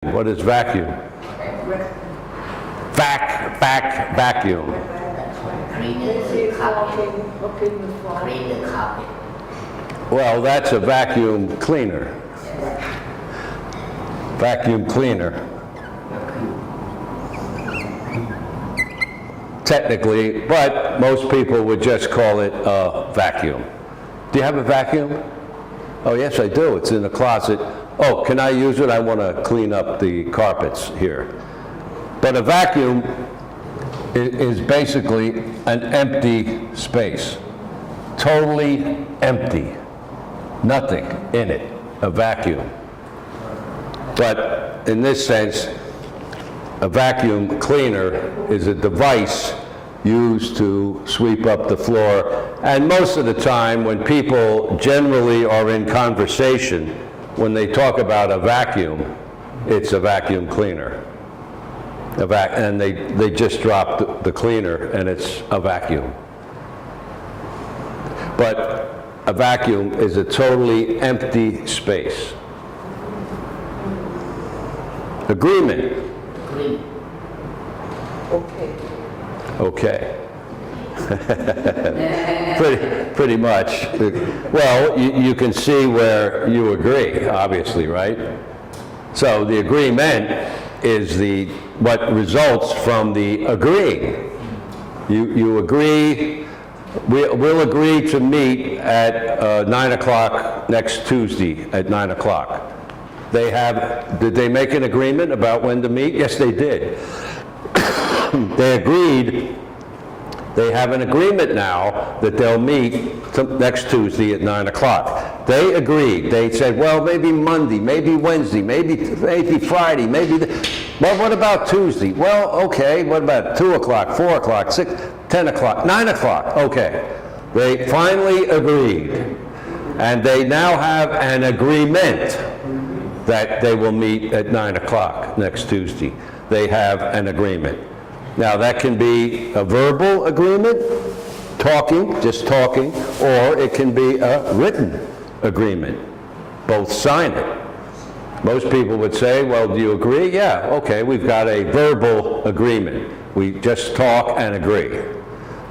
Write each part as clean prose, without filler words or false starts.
What is vacuum? Vacuum. Clean the carpet. Well, that's a vacuum cleaner. Vacuum cleaner. Technically, but most people would just call it a vacuum. Do you have a vacuum? Oh, yes, I do. It's in the closet. Oh, can I use it? I want to clean up the carpets here. But a vacuum is basically an empty space. Totally empty. Nothing in it. A vacuum. But in this sense, a vacuum cleaner is a device used to sweep up the floor. And most of the time, when people generally are in conversation, when they talk about a vacuum, it's a vacuum cleaner. And they just drop the cleaner and it's a vacuum. But a vacuum is a totally empty space. Agreement. Okay. pretty much. Well, you can see where you agree, obviously, right? So the agreement is what results from the agreeing. You agree. We'll agree to meet at 9 o'clock next Tuesday at 9 o'clock. Did they make an agreement about when to meet? Yes, they did. They agreed. They have an agreement now that they'll meet next Tuesday at 9 o'clock. They agreed. They said, well, maybe Monday, maybe Wednesday, maybe Friday, well, what about Tuesday? Well, okay, what about 2 o'clock, 4 o'clock, 6, 10 o'clock, 9 o'clock? Okay. They finally agreed. And they now have an agreement that they will meet at 9 o'clock next Tuesday. They have an agreement. Now that can be a verbal agreement, just talking, or it can be a written agreement. Both sign it. Most people would say, well, do you agree? Yeah, okay, we've got a verbal agreement. We just talk and agree.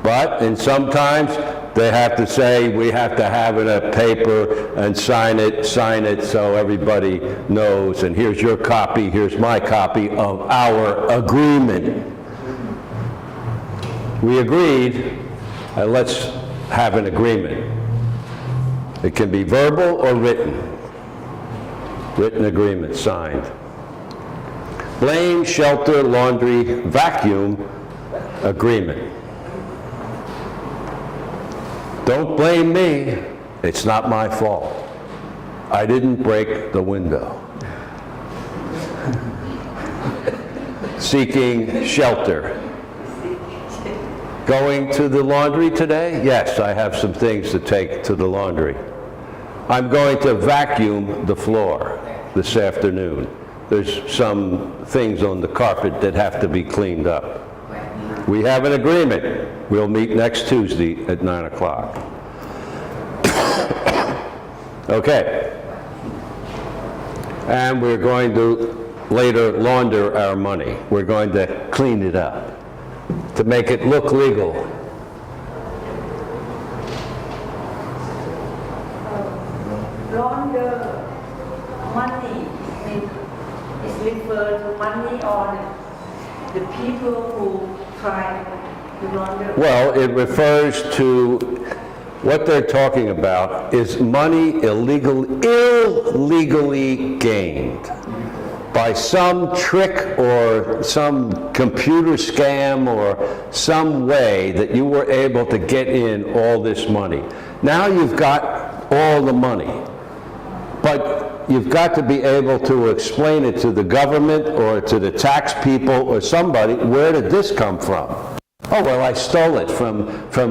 But sometimes they have to say, we have to have it on paper and sign it so everybody knows, and here's your copy, here's my copy of our agreement. We agreed, and let's have an agreement. It can be verbal or written. Written agreement, signed. Blame, shelter, laundry, vacuum, agreement. Don't blame me. It's not my fault. I didn't break the window. Seeking shelter. Going to the laundry today? Yes, I have some things to take to the laundry. I'm going to vacuum the floor this afternoon. There's some things on the carpet that have to be cleaned up. We have an agreement. We'll meet next Tuesday at 9 o'clock. Okay. And we're going to later launder our money. We're going to clean it up to make it look legal. Launder money is referred to money or the people who try to launder? Well, it refers to what they're talking about is money illegally gained by some trick or some computer scam or some way that you were able to get in all this money. Now you've got all the money, but you've got to be able to explain it to the government or to the tax people or somebody, where did this come from? Oh, well, I stole it from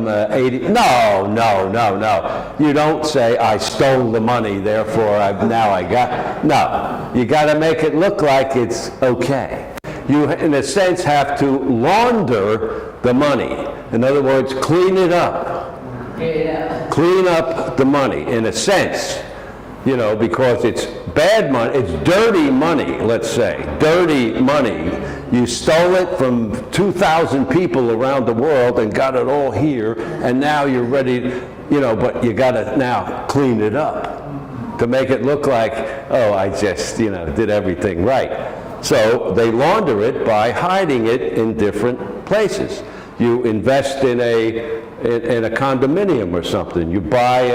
80. No. You don't say, I stole the money, therefore I got. No, you got to make it look like it's okay. You, in a sense, have to launder the money. In other words, clean it up. Yeah. Clean up the money, in a sense, because it's bad money, it's dirty money, let's say, dirty money. You stole it from 2,000 people around the world and got it all here, and now you're ready, but you got to now clean it up to make it look like, oh, I just, did everything right. So they launder it by hiding it in different places. You invest in a condominium or something. You buy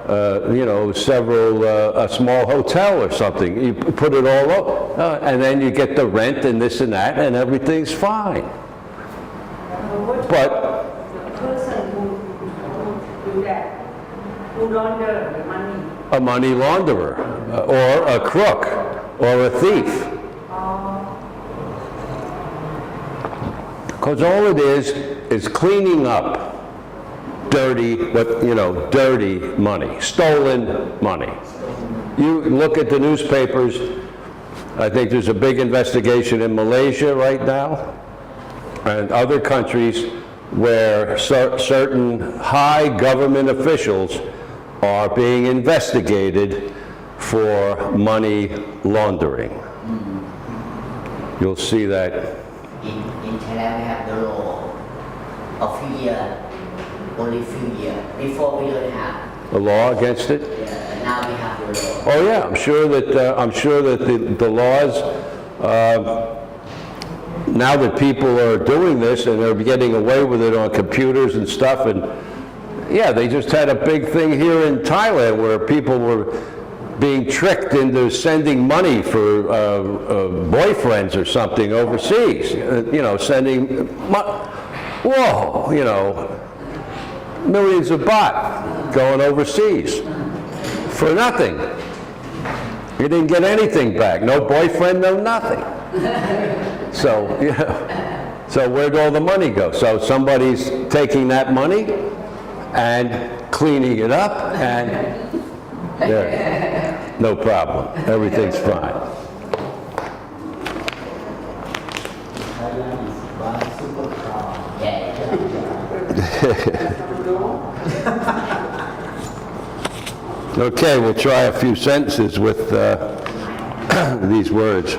a small hotel or something. You put it all up, and then you get the rent and this and that, and everything's fine. But the person who do that, who launder the money. A money launderer, or a crook, or a thief. Because all it is cleaning up dirty money, stolen money. You look at the newspapers, I think there's a big investigation in Malaysia right now, and other countries where certain high government officials are being investigated for money laundering. You'll see that. In Thailand we have the law of few years, only few years. Before we don't have. A law against it? Yeah, now we have the law. Oh yeah, I'm sure that the laws, now that people are doing this and they're getting away with it on computers and stuff, and yeah, they just had a big thing here in Thailand where people were being tricked into sending money for boyfriends or something overseas. Sending, millions of baht going overseas for nothing. You didn't get anything back. No boyfriend, no nothing. So, so where'd all the money go? So somebody's taking that money and cleaning it up, and there, no problem. Everything's fine. Okay, we'll try a few sentences with these words.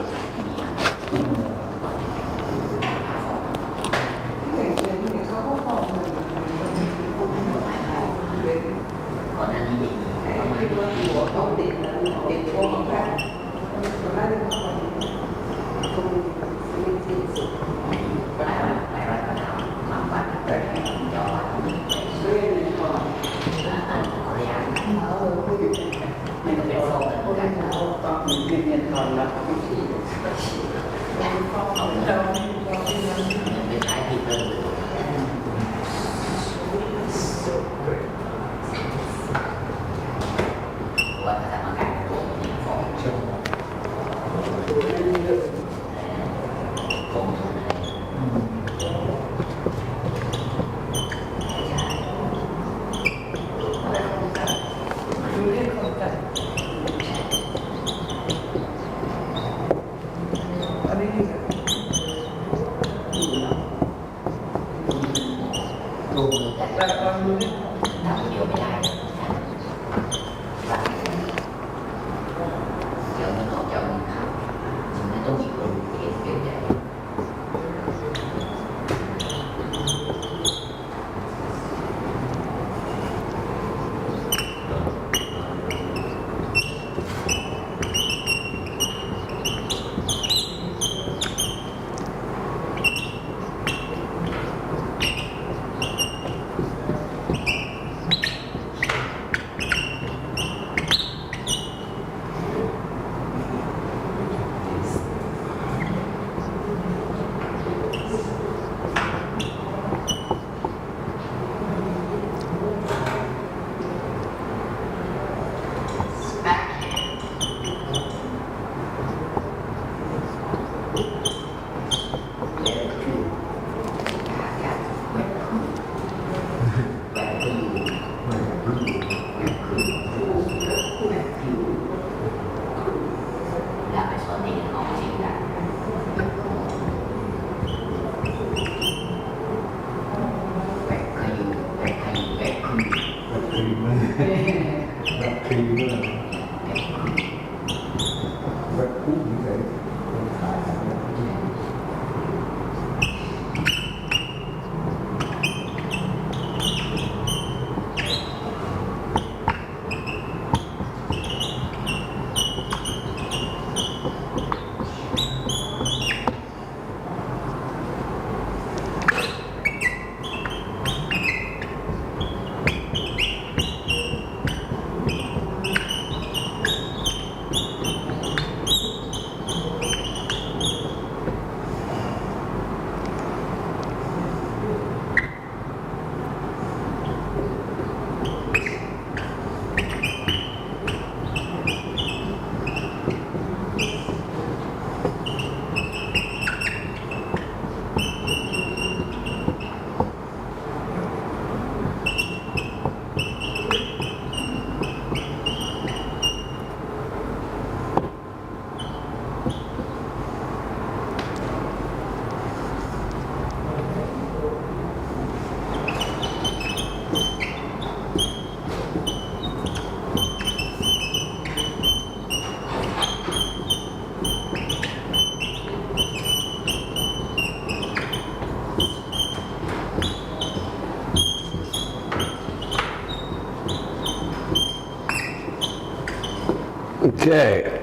Okay.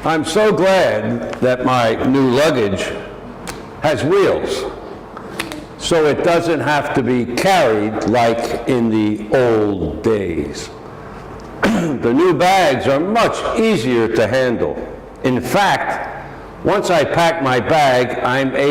I'm so glad that my new luggage has wheels, so it doesn't have to be carried like in the old days. The new bags are much easier to handle. In fact, once I pack my bag, I'm able